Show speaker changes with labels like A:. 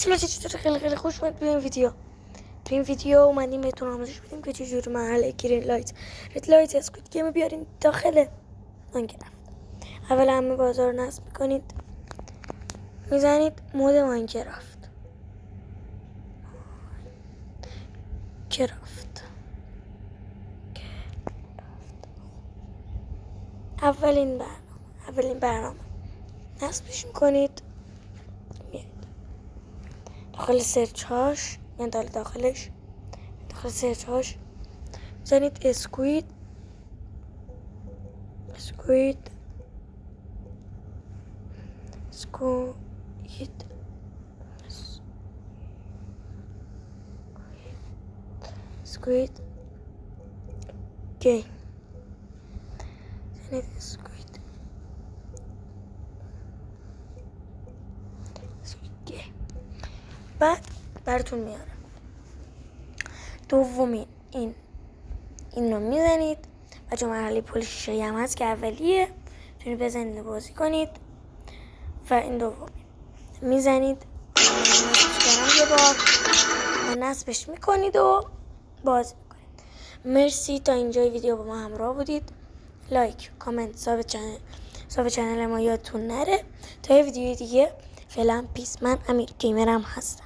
A: سلام چطور خیلی خوش اومد به این ویدیو. تو این ویدیو اومدیم بهتون آموزش بدیم که چجوری مرحله گرین لایت رد لایت اسکوید گیم بیارین داخل ماینکرافت. اول همه بازار نصب میکنید، میزنید مود ماینکرافت اولین برنامه نصبش میکنید، میاد داخل سرچ هاش، یعنی داخل سرچ هاش میزنید اسکوید گیم، میزنید اسکوید گیم، بعد براتون میاره. دومین این رو میزنید و چون مرحله پل شیشه هم هست که اولیه میتونید بزنید و بازی کنید. و این دومین میزنید یه بار و نصبش میکنید و بازی میکنید. مرسی تا اینجای ویدیو با ما همراه بودید. لایک، کامنت، ساب چنل ما یادتون نره. تا یه ویدیو دیگه، فعلا پیس. من امیر گیمرم هستم.